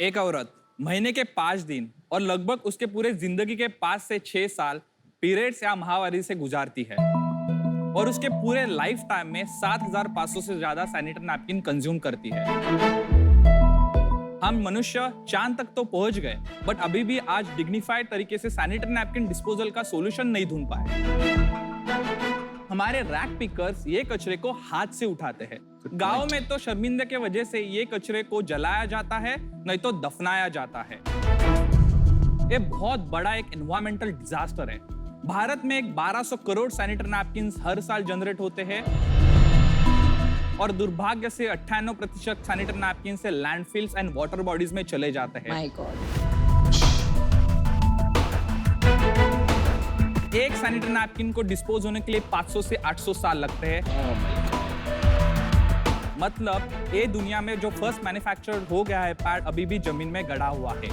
एक औरत महीने के 5 दिन और लगभग उसके पूरे जिंदगी के 5 से 6 साल पीरियड्स या माहवारी से गुजारती है और उसके पूरे लाइफ टाइम में 7,500 से ज्यादा सैनिटरी नैपकिन कंज्यूम करती है। हम मनुष्य चांद तक तो पहुंच गए, बट अभी भी आज डिग्निफाइड तरीके से सैनिटरी नैपकिन डिस्पोजल का सॉल्यूशन नहीं ढूंढ पाए। हमारे रैक पिकर्स ये कचरे को हाथ से उठाते हैं। गांव में तो शर्मिंदे के वजह से ये कचरे को जलाया जाता है, नहीं तो दफनाया जाता है। ये बहुत बड़ा एक एनवायरमेंटल डिजास्टर है। भारत में एक 1200 करोड़ सैनिटरी नैपकिन हर साल जनरेट होते हैं और दुर्भाग्य से 98% सैनिटरी नैपकिन से लैंडफिल्स एंड वाटर बॉडीज में चले जाते हैं। My God. एक सैनिटरी नैपकिन को डिस्पोज होने के लिए 500 से 800 साल लगते हैं। मतलब ये दुनिया में जो फर्स्ट मैन्युफैक्चर हो गया है पैड अभी भी जमीन में गड़ा हुआ है।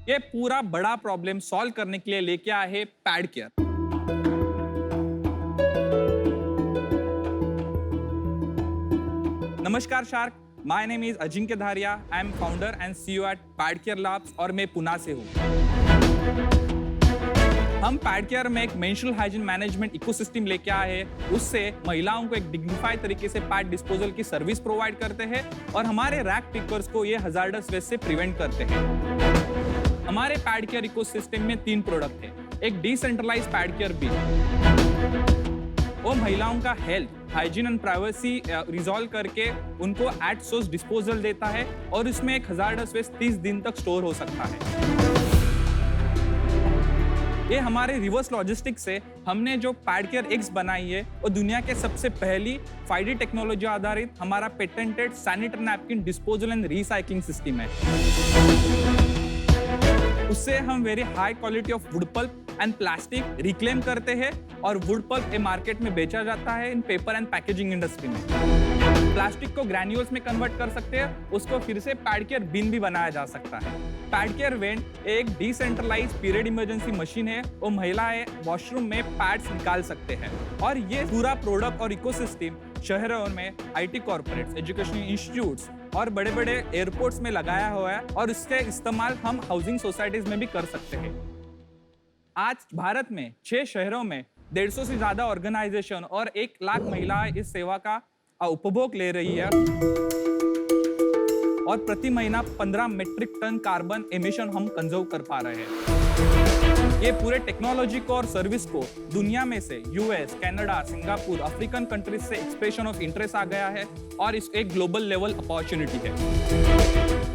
ये पूरा बड़ा प्रॉब्लम सॉल्व करने के लिए लेके आए हैं पैड केयर। नमस्कार shark, my name is Ajinkya Dharia. I am founder and CEO at pad care labs और मैं पुणे से हूँ। हम पैड केयर में एक मेंस्ट्रुअल हाइजीन मैनेजमेंट इकोसिस्टम लेके आए हैं। उससे महिलाओं को एक डिग्निफाइड तरीके से पैड डिस्पोजल की सर्विस प्रोवाइड करते हैं और हमारे रैक पिकर्स को ये हजार्डस वेस्ट से प्रिवेंट करते हैं। हमारे पैड केयर इकोसिस्टम में 3 प्रोडक्ट है। एक डिसेंट्रलाइज पैड केयर बिन, वो महिलाओं का health, hygiene and privacy resolve करके उनको एट सोर्स डिस्पोजल देता है और इसमें एक हजार्डस वेस्ट 30 दिन तक स्टोर हो सकता है। ये हमारे रिवर्स लॉजिस्टिक्स से हमने जो पैड केयर एक्स बनाई है वो दुनिया के सबसे पहली 5D टेक्नोलॉजी आधारित हमारा patented sanitary napkin disposal and recycling system है। उससे हम very high quality of wood pulp and plastic reclaim करते हैं और वुड पल्प मार्केट में बेचा जाता है इन पेपर एंड पैकेजिंग इंडस्ट्री में। प्लास्टिक को ग्रैन्यूल्स में कन्वर्ट कर सकते हैं, उसको फिर से पैड केयर बिन भी बनाया जा सकता है। पैड केयर वेंट एक डिसेंट्रलाइज पीरियड इमरजेंसी मशीन है। वो महिलाएं वॉशरूम में पैड्स निकाल सकते हैं और ये पूरा प्रोडक्ट और इकोसिस्टम शहरों में आईटी कॉर्पोरेट्स, एजुकेशनल इंस्टीट्यूट्स और बड़े बड़े एयरपोर्ट्स में लगाया हुआ है और इसके इस्तेमाल हम हाउसिंग सोसाइटीज में भी कर सकते हैं। आज भारत में 6 शहरों में 150 से ज्यादा ऑर्गेनाइजेशन और 1 लाख महिलाएं इस सेवा का उपभोग ले रही है और प्रति महीना 15 मीट्रिक टन कार्बन एमिशन हम कंजर्व कर पा रहे हैं। ये पूरे टेक्नोलॉजी को और सर्विस को दुनिया में से US, Canada, Singapore, African countries से एक्सप्रेशन ऑफ इंटरेस्ट आ गया है और इस एक ग्लोबल लेवल अपॉर्चुनिटी है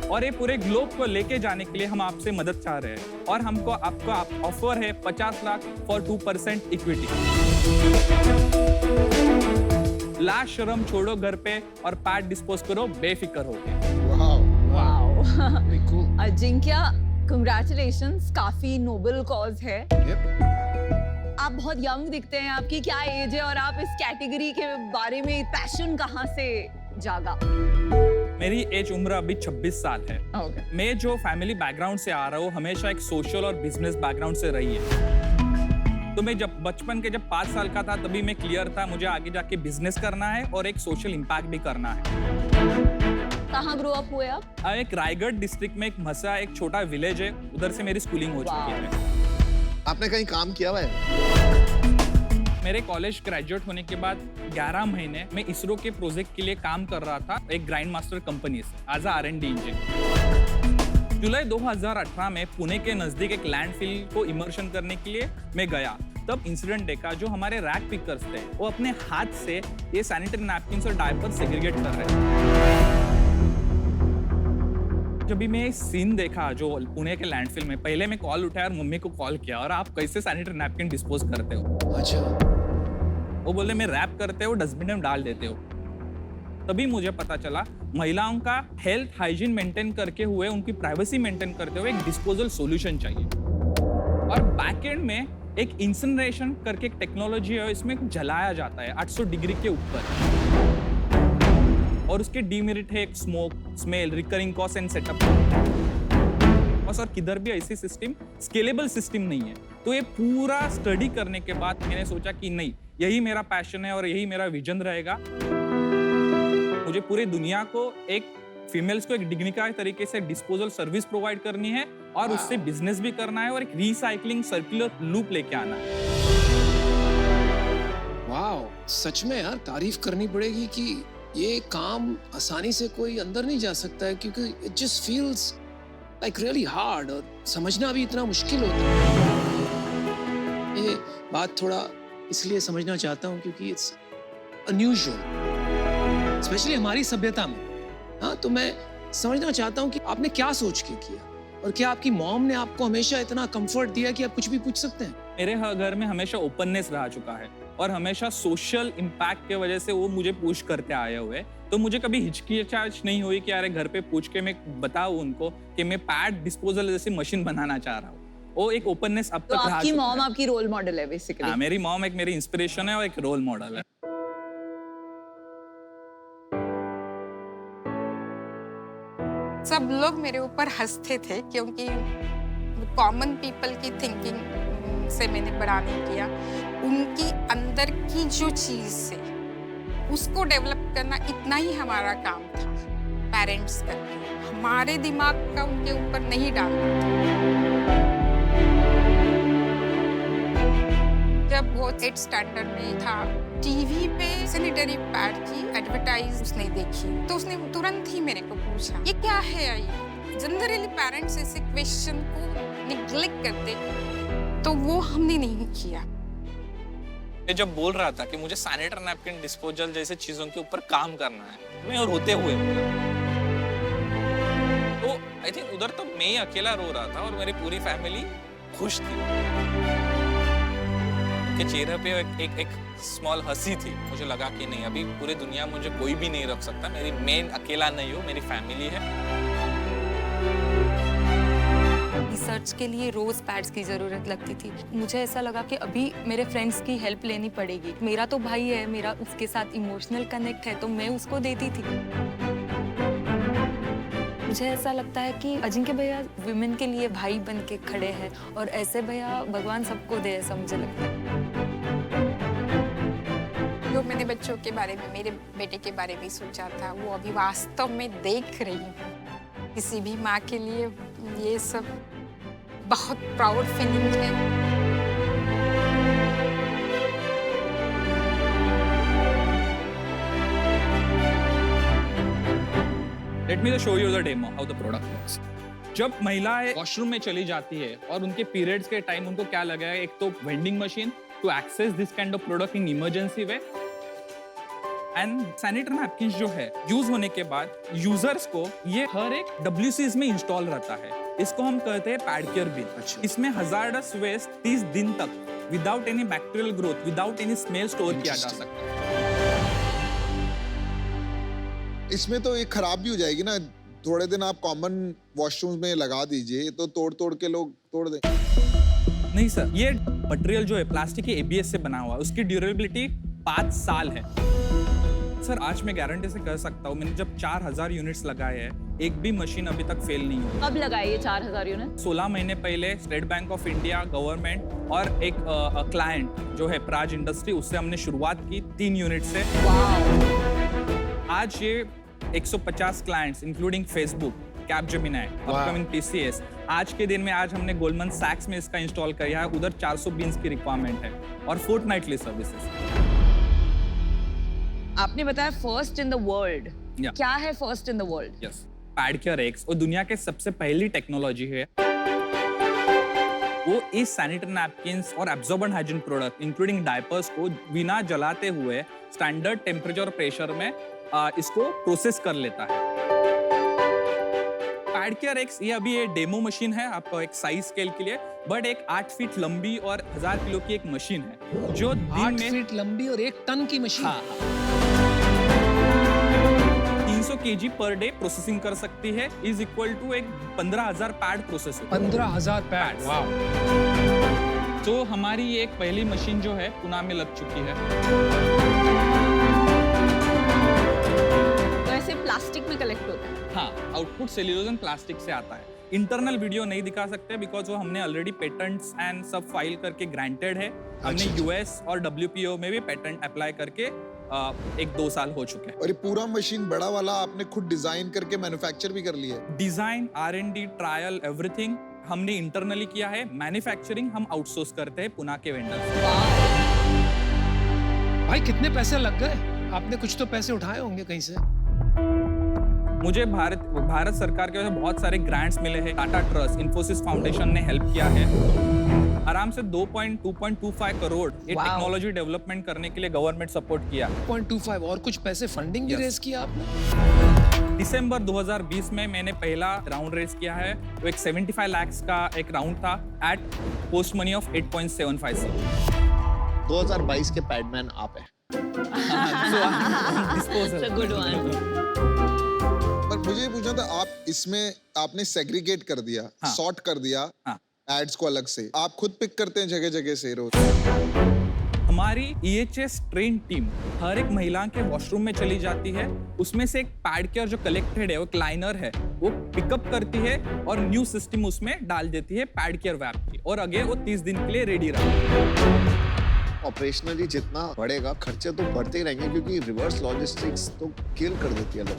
और ये पूरे ग्लोब को लेके जाने के लिए हम आपसे मदद चाह रहे हैं और हमको आपको ऑफर है 50 लाख फॉर 2% इक्विटी। लास्ट शर्म छोड़ो घर पे और पैड डिस्पोज करो बेफिक्र होके। Wow. Very cool. Ajinkya, congratulations, काफी नोबल कॉज है। Yep. आप बहुत यंग दिखते हैं, आपकी क्या एज है और आप इस कैटेगरी के बारे में पैशन कहाँ से जागा? मेरी एज उम्र अभी 26 साल है। Okay. मैं जो फैमिली बैकग्राउंड से आ रहा हूँ हमेशा एक सोशल और बिजनेस बैकग्राउंड से रही है। तो मैं जब बचपन के 5 साल का था तभी मैं क्लियर था मुझे आगे जाके बिजनेस करना है और एक सोशल इम्पैक्ट भी करना है। कहाँ ग्रो अप हुए आप? एक रायगढ़ डिस्ट्रिक्ट में एक मसा एक छोटा विलेज है, उधर से मेरी स्कूलिंग हो चुकी है। आपने कहीं काम किया हुआ है? मेरे कॉलेज ग्रेजुएट होने के बाद 11 महीने मैं इसरो के प्रोजेक्ट के लिए काम कर रहा था एक ग्राइंड मास्टर कंपनी से एज R&D इंजीनियर। जुलाई 2018 में पुणे के नजदीक एक लैंडफिल को इमर्शन करने के लिए मैं गया। तब इंसिडेंट देखा, जो हमारे रैक पिकर्स थे वो अपने हाथ से ये सैनिटरी नैपकिन्स और डायपर सेग्रीगेट कर रहे थे। जब भी मैं ये सीन देखा जो पुणे के लैंडफिल में, पहले मैं कॉल उठाया और मम्मी को कॉल किया और आप कैसे सैनिटरी नैपकिन डिस्पोज करते हो? अच्छा। वो बोले मैं रैप करते हो, डस्टबिन में डाल देते हो। तभी मुझे पता चला महिलाओं का हेल्थ हाइजीन मेंटेन करके हुए, उनकी प्राइवेसी मेंटेन करते हुए एक डिस्पोजल सॉल्यूशन चाहिए। और बैक एंड में एक इंसिनरेशन करके एक टेक्नोलॉजी है, इसमें जलाया जाता है 800 डिग्री के ऊपर और उसके डीमेरिट है एक smoke, smell, recurring cost and setup. और किधर भी ऐसी सिस्टम स्केलेबल सिस्टम नहीं है। तो ये पूरा स्टडी करने के बाद मैंने सोचा कि नहीं, यही मेरा पैशन है और यही मेरा विजन रहेगा। मुझे पूरी दुनिया को एक फीमेल्स को एक डिग्निफाइड तरीके से डिस्पोजल सर्विस प्रोवाइड करनी है और उससे बिजनेस भी करना है और एक रिसाइकलिंग सर्कुलर लूप लेके आना है। वाओ, सच में यार तारीफ करनी पड़ेगी कि ये काम आसानी से कोई अंदर नहीं जा सकता है, क्योंकि it just feels like really hard और समझना भी इतना मुश्किल होता है। ये बात थोड़ा इसलिए समझना चाहता हूँ क्योंकि इट्स अनयूजुअल, स्पेशली हमारी सभ्यता में। हाँ, तो मैं समझना चाहता हूँ कि आपने क्या सोच के किया और क्या आपकी मॉम ने आपको हमेशा इतना कंफर्ट दिया कि आप कुछ भी पूछ सकते हैं? मेरे घर में हमेशा ओपननेस रह चुका है और हमेशा सोशल इम्पैक्ट के वजह से वो मुझे पुश करते आए हुए, तो मुझे कभी हिचकिचाहट नहीं हुई कि अरे घर पे पूछ के मैं बताऊं उनको कि मैं पैड डिस्पोजल जैसी मशीन बनाना चाह रहा हूँ। वो एक ओपननेस अब तो तक रहा आपकी चुका मॉम है। आपकी रोल मॉडल है बेसिकली। हाँ, मेरी मॉम एक मेरी इंस्पिरेशन है और एक रोल मॉडल है। सब लोग मेरे ऊपर हंसते थे क्योंकि कॉमन पीपल की थिंकिंग से मैंने बड़ा नहीं किया। उनकी अंदर की जो चीज है उसको डेवलप करना इतना ही हमारा काम था, पेरेंट्स करके। हमारे दिमाग का उनके ऊपर नहीं डालना था। जब वो 8th स्टैंडर्ड में था, टीवी पे सैनिटरी पैड की एडवर्टाइज उसने देखी, तो उसने तुरंत ही मेरे को पूछा ये क्या है। ये जनरली पेरेंट्स ऐसे क्वेश्चन को निग्लेक्ट करते, तो वो हमने नहीं किया। मैं जब बोल रहा था कि मुझे सैनिटरी नैपकिन डिस्पोजल जैसे चीजों के ऊपर काम करना है, मैं और होते हुए तो आई थिंक उधर तो मैं ही अकेला रो रहा था और मेरी पूरी फैमिली खुश थी। के चेहरे पे एक स्मॉल हंसी थी। मुझे लगा कि नहीं, अभी पूरी दुनिया मुझे कोई भी नहीं रख सकता, मैं अकेला नहीं हूँ, मेरी फैमिली है। रिसर्च के लिए रोज पैड्स की जरूरत लगती थी। मुझे ऐसा लगा कि अभी मेरे फ्रेंड्स की हेल्प लेनी पड़ेगी। मेरा तो भाई है, मेरा उसके साथ इमोशनल कनेक्ट है, तो मैं उसको देती थी। मुझे ऐसा लगता है कि अजिंक्य भैया विमेन के लिए भाई बन के खड़े हैं और ऐसे भैया भगवान सबको दे, ऐसा मुझे लगता है। जो मैंने बच्चों के बारे में, मेरे बेटे के बारे में सोचा था, वो अभी वास्तव में देख रही हूँ। किसी भी माँ के लिए ये सब बहुत प्राउड फीलिंग है। Let me just show you the demo how the product works. जब महिलाएं वॉशरूम में चली जाती है और उनके पीरियड्स के टाइम उनको क्या लगा है, एक तो vending machine to access this kind of product in emergency way, and sanitary napkin जो है यूज होने के बाद यूजर्स को ये हर एक WCs में इंस्टॉल रहता है। इसको हम कहते हैं पैड केयर बिन। अच्छा। इसमें हजार्डस वेस्ट 30 दिन तक without any bacterial growth, without any smell store किया जा सकता है। इसमें तो एक खराब भी हो जाएगी ना, थोड़े दिन आप कॉमन वॉशरूम में लगा दीजिए तो तोड़ के लोग तोड़ दें। नहीं सर, ये मटेरियल जो है प्लास्टिक के ABS से बना हुआ है, उसकी ड्यूरेबिलिटी 5 साल है। सर आज मैं गारंटी से कह सकता हूँ, मैंने जब 4000 यूनिट्स लगाए हैं, एक भी मशीन अभी तक फेल नहीं हुई। कब लगाए ये 4000 यूनिट? 16 महीने पहले state bank of India, government और एक क्लाइंट जो है प्राज इंडस्ट्री, उससे हमने शुरुआत की 3 यूनिट से। आज ये 150 clients including Facebook, Capgemini, upcoming TCS, आज के दिन में आज हमने गोल्डमैन सैक्स में इसका इंस्टॉल किया है। उधर 400 बीन्स की रिक्वायरमेंट है और फोर्टनाइटली सर्विसेज। आपने बताया first in the world. Yeah. क्या है first in the world? Yes, pad square x और दुनिया के सबसे पहली टेक्नोलॉजी है। वो इस सैनिटरी नैपकिन्स और absorbent hygiene product including diapers को बिना जलाते हुए स्टैंडर्ड टेम्परेचर और प्रेशर में इसको प्रोसेस कर लेता है। पैड केयर एक्स ये अभी ये डेमो मशीन है आपको एक साइज स्केल के लिए, बट एक 8 फीट लंबी और 1000 किलो की एक मशीन है जो दिन 8 में फीट लंबी और 1 टन की मशीन। हाँ, 300 kg पर डे प्रोसेसिंग कर सकती है, इज इक्वल टू एक 15,000 पैड प्रोसेस होता है। 15,000 पैड। वाव। तो हमारी ये एक पहली मशीन जो है पुणे में लग चुकी है। तो ऐसे प्लास्टिक में कलेक्ट होता है? हाँ, आउटपुट सेल्यूलोज एंड प्लास्टिक से आता है। इंटरनल वीडियो नहीं दिखा सकते बिकॉज वो हमने ऑलरेडी पेटेंट्स एंड सब फाइल करके ग्रांटेड है। हमने अच्छा। US और WPO में भी पेटेंट अप्लाई करके एक 2 साल हो चुके हैं। और ये पूरा मशीन बड़ा वाला आपने खुद डिजाइन करके मैन्युफैक्चर भी कर लिया है? डिजाइन, R&D, ट्रायल, एवरीथिंग हमने इंटरनली किया है। मैन्युफैक्चरिंग हम आउटसोर्स करते हैं पुणे के वेंडर से। भाई कितने पैसे लग गए? आपने कुछ तो पैसे उठाए होंगे कहीं से। मुझे भारत सरकार के वजह से बहुत सारे ग्रांट्स मिले हैं। टाटा ट्रस्ट, इन्फोसिस फाउंडेशन ने हेल्प किया है। आराम से 2.25 करोड़ ये टेक्नोलॉजी डेवलपमेंट करने के लिए गवर्नमेंट सपोर्ट किया। 2.25 और कुछ पैसे फंडिंग भी रेज किया आपने? दिसंबर 2020 में मैंने पहला राउंड रेज किया है। वो एक 75 लाख का एक राउंड था at post money of 8.75 CR। 2022 के पैडमैन आप हैं। Good one. पर मुझे ये पूछना था, आप इसमें आपने सेग्रीगेट कर दिया, हाँ। सॉर्ट कर दिया हाँ। एड्स को अलग से। आप खुद पिक करते हैं जगह जगह से रोज? हमारी EHS ट्रेन टीम हर एक महिला के वॉशरूम में चली जाती है। उसमें से एक पैड केयर जो कलेक्टेड है, वो क्लाइनर है, वो पिकअप करती है और न्यू सिस्टम उसमें डाल देती है पैड केयर वैप की, और आगे वो 30 दिन के लिए रेडी रहा। ऑपरेशनली जितना बढ़ेगा खर्चे तो बढ़ते ही रहेंगे, क्योंकि रिवर्स लॉजिस्टिक्स तो किल कर देती है लोग।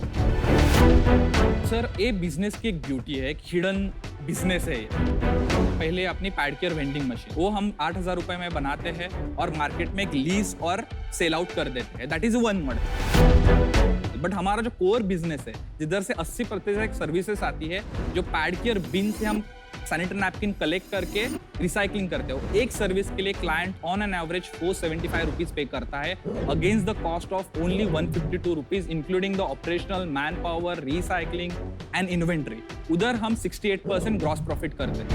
सर, ये बिजनेस की एक ब्यूटी है, एक हिडन बिजनेस है ये। पहले अपनी पैड केयर वेंडिंग मशीन वो हम 8,000 रुपए में बनाते हैं और मार्केट में एक लीज और सेल आउट कर देते हैं। That is one model. But हमारा जो कोर बिजनेस है, जिधर से 80% सर्विसेज आती है, जो पैड केयर बिन से हम सैनिटरी नैपकिन कलेक्ट करके रिसाइकलिंग करते हो, एक सर्विस के लिए client on an average 475 rupees पे करता है against the cost of only 152 rupees, including the operational, man power, recycling and inventory. उधर हम 68% ग्रॉस प्रॉफिट करते हैं।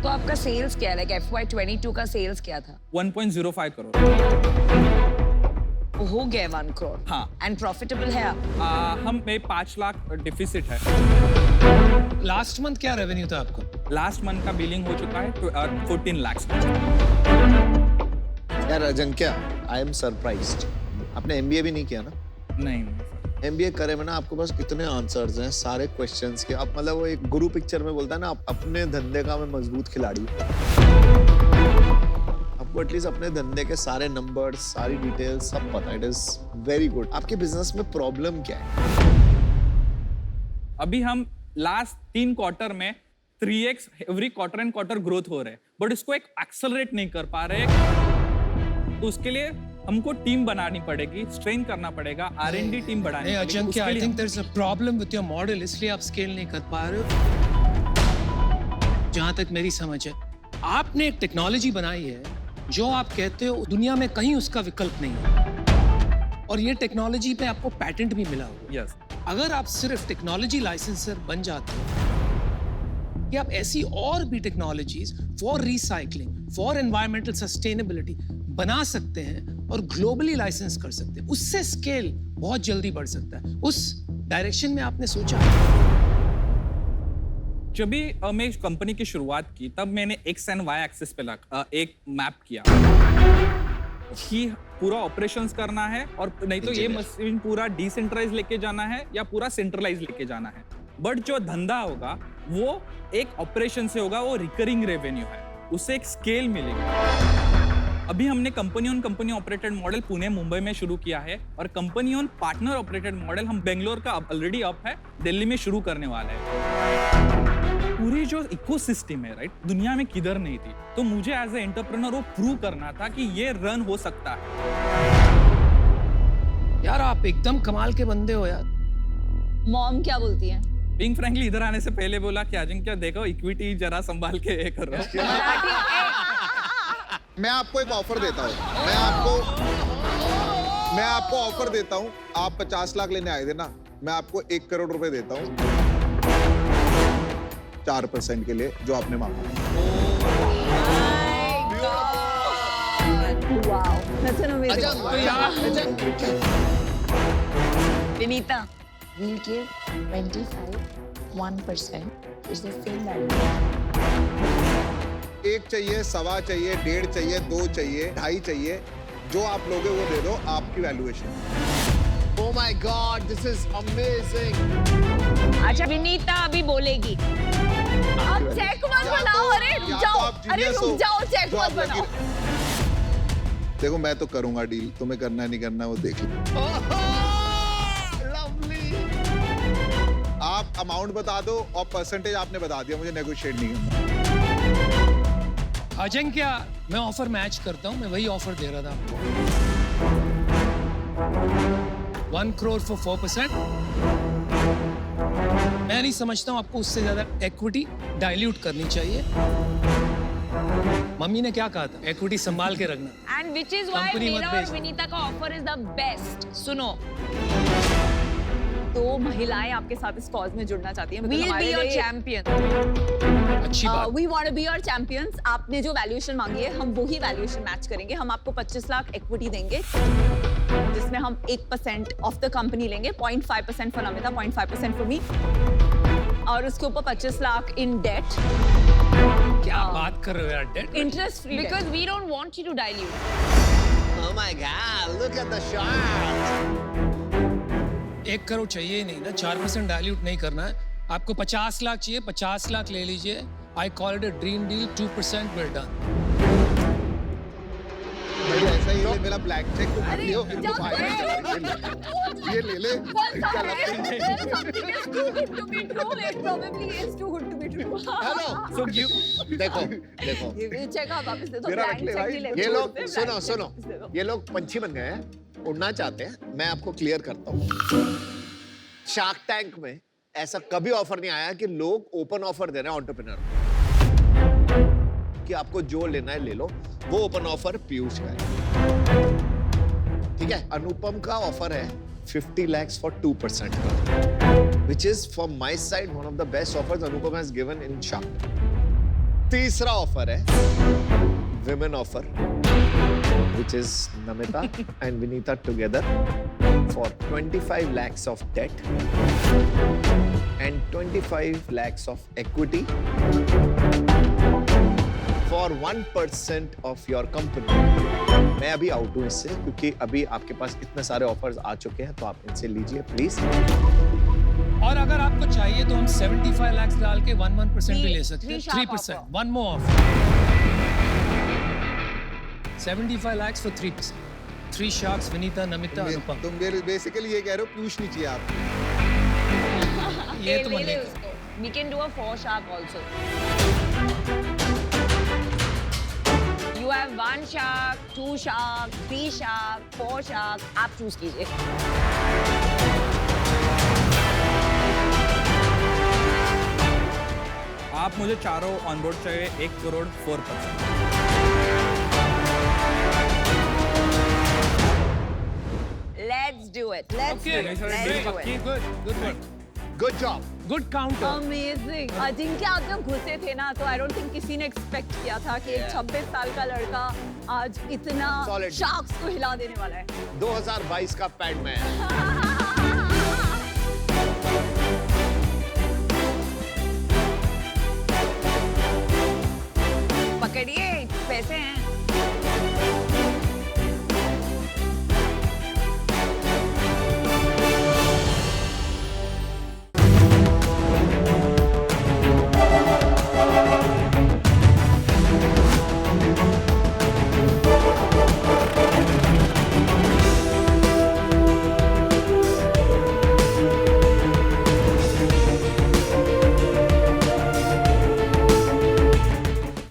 तो आपका सेल्स क्या है? FY22 का सेल्स क्या था? 1.05 करोड़। हो गया 1 करोड़। हाँ। एंड प्रॉफिटेबल है आप? हम में 5 लाख डिफिसिट है। लास्ट मंथ क्या रेवेन्यू था आपको? लास्ट मंथ का बिलिंग हो चुका है 14 लाख। यार अजंक्या, आई एम सरप्राइज्ड। आपने MBA भी नहीं किया ना? नहीं। MBA करे में ना आपके पास इतने आंसर्स हैं सारे क्वेश्चंस के। आप मतलब वो एक गुरु पिक्चर में बोलता है ना, आप अपने धंधे का मैं मजबूत खिलाड़ी। आपको एटलीस्ट अपने धंधे के सारे नंबर्स, सारी डिटेल्स सब पता है। It is very good. आपके बिजनेस में प्रॉब्लम क्या है? अभी हम लास्ट 3 क्वार्टर में 3x every quarter and quarter growth हो रहे हैं, बट इसको एक एक्सेलरेट नहीं कर पा रहे। तो उसके लिए हमको टीम बनानी पड़ेगी, स्ट्रेन करना पड़ेगा, R&D टीम बढ़ानी पड़ेगी। Ajinkya, I think there is a problem with your model, इसलिए आप स्केल नहीं कर पा रहे हो। जहां तक मेरी समझ है, आपने एक टेक्नोलॉजी बनाई है जो आप कहते हो दुनिया में कहीं उसका विकल्प नहीं है, और ये टेक्नोलॉजी पे आपको पैटेंट भी मिला हुआ। यस। अगर आप सिर्फ टेक्नोलॉजी लाइसेंसर बन जाते हो कि आप ऐसी और भी technologies for recycling, for environmental sustainability बना सकते हैं और ग्लोबली लाइसेंस कर सकते हैं, उससे स्केल बहुत जल्दी बढ़ सकता है। उस डायरेक्शन में आपने सोचा? जब भी मैं इस कंपनी की शुरुआत की, तब मैंने X एंड Y एक्सिस पे एक मैप किया कि पूरा ऑपरेशंस करना है, और नहीं तो ये मशीन पूरा डिसेंट्रलाइज लेके जाना है या पूरा सेंट्रलाइज लेके जाना है। बट जो धंधा होगा वो एक ऑपरेशन से होगा, वो रिकरिंग रेवेन्यू है, उससे एक स्केल मिलेगी। अभी हमने company on company operated model Pune, Mumbai में शुरू किया है, और company on partner operated model हम बेंगलोर का ऑलरेडी अप है, दिल्ली में शुरू करने वाले हैं। पूरी जो इकोसिस्टम है, राइट, दुनिया में किधर नहीं थी। तो मुझे एज ए एंटरप्रेन्योर वो प्रूव करना था कि ये रन हो सकता है। यार आप एकदम कमाल के बंदे हो यार। मॉम क्या बोलती है? बीइंग फ्रैंकली इधर आने से पहले बोला कि अजिंक्य देखो, इक्विटी जरा संभाल के करो। मैं आपको एक ऑफर देता हूँ। मैं आपको ऑफर देता हूँ। आप 50 लाख लेने आए थे ना, मैं आपको 1 करोड़ रुपए देता हूँ 4% के लिए, जो आपने मांगा। Vinita, We'll give 1% is the same value. 1 चाहिए, 1.25 चाहिए, 1.5 चाहिए, 2 चाहिए, 2.5 चाहिए, जो आप लोगे वो दे दो, आपकी valuation. Oh my God, this is amazing. अच्छा विनीता अभी बोलेगी। आप चेक मत बनाओ, अरे रुक जाओ, अरे रुक जाओ, चेक मत बनाओ। देखो मैं तो करूंगा डील, तुम्हें करना है नहीं करना है वो देख लो। आप अमाउंट बता दो और परसेंटेज आपने बता दिया, मुझे नेगोशिएट नहीं करना। अजिंक्य, मैं ऑफर मैच करता हूँ, मैं वही ऑफर दे रहा था आपको। 1 crore for 4%। मैं नहीं समझता हूँ आपको उससे ज्यादा इक्विटी डाइल्यूट करनी चाहिए। मम्मी ने क्या कहा था, इक्विटी संभाल के रखना। And which is why company मत मेरा और बेच। विनीता का ऑफर इज द बेस्ट। सुनो, तो महिलाएं आपके साथ इस कॉज में जुड़ना चाहती हैं। We'll be your champion. अच्छी बात। We want to be your champions. आपने जो वैल्यूएशन मांगी है, हम वही वैल्यूएशन मैच करेंगे। हम आपको 25 लाख इक्विटी देंगे, जिसमें हम 1% ऑफ द कंपनी लेंगे, 0.5% फॉर नमिता, 0.5% फॉर मी, और उसके ऊपर 25 लाख इन डेट। क्या बात कर रहे हो यार, debt? Interest free, because we don't want you to dilute. Oh my God, look at the shot. 1 crore चाहिए ही नहीं ना, 4% डाइल्यूट नहीं करना है आपको। 50 लाख चाहिए, 50 लाख ले लीजिए। I call it a dream deal, 2% well done. ऐसा ही ले, मेरा ब्लैक चेक तो कर लियो, फिर तो फायदा चला। ये ले ले। क्या लगता है? Something is too good to be true. It probably is too good to be true. Hello, So give देखो देखो, ये चेक आप वापस दे दो। मेरा blank रख ले check भाई। नहीं ले, ये छोड़ लोग दे, सुनो blank check सुनो, वापस दे दो। ये लोग पंछी बन गए हैं, उड़ना चाहते हैं। मैं आपको क्लियर करता हूँ, शार्क टैंक में ऐसा कभी ऑफर नहीं आया कि लोग ओपन ऑफर दे रहे हैं एंटरप्रेन्योर कि आपको जो लेना है ले लो। वो ओपन ऑफर पीयूष का है, ठीक है। अनुपम का ऑफर है 50 lakhs for 2% का, which is from my side one of the best offers Anupam has given in Shark. तीसरा ऑफर है women offer, which is Namita and Vinita together for 25 lakhs of debt and 25 lakhs of equity for 1% of your company. मैं अभी out हूँ इससे, क्योंकि अभी आपके पास इतने सारे ऑफर्स आ चुके हैं, तो आप इनसे लीजिए प्लीज। और अगर आपको चाहिए तो हम 75 लाख डाल के 1% भी ले सकते हैं। Three shark 3%, offer. one more offer. 75 lakhs for 3%. 3 sharks, Vinita, Namita, Anupam. तुम बेसिकली ये कह रहे हो पीयूष नहीं चाहिए आपको। ये तो ले ले मत उसको। We can do a 4 shark also. You have 1 shark, 2 shark, 3 shark, 4 shark. आप चूज कीजिए। आप मुझे चारों ऑनबोर्ड चाहिए 1 crore 4%। Let's do it. Let's Okay, do it. great. Let's do Great. it. Good work. Good job. Good counter. Amazing. Ajinkya, आप जब घुसे थे ना, तो आई डोंट थिंक किसी ने एक्सपेक्ट किया था कि एक 26 साल का लड़का आज इतना Solid. शार्क्स को हिला देने वाला है। 2022 का पैडमैन। पकड़िए, पैसे हैं।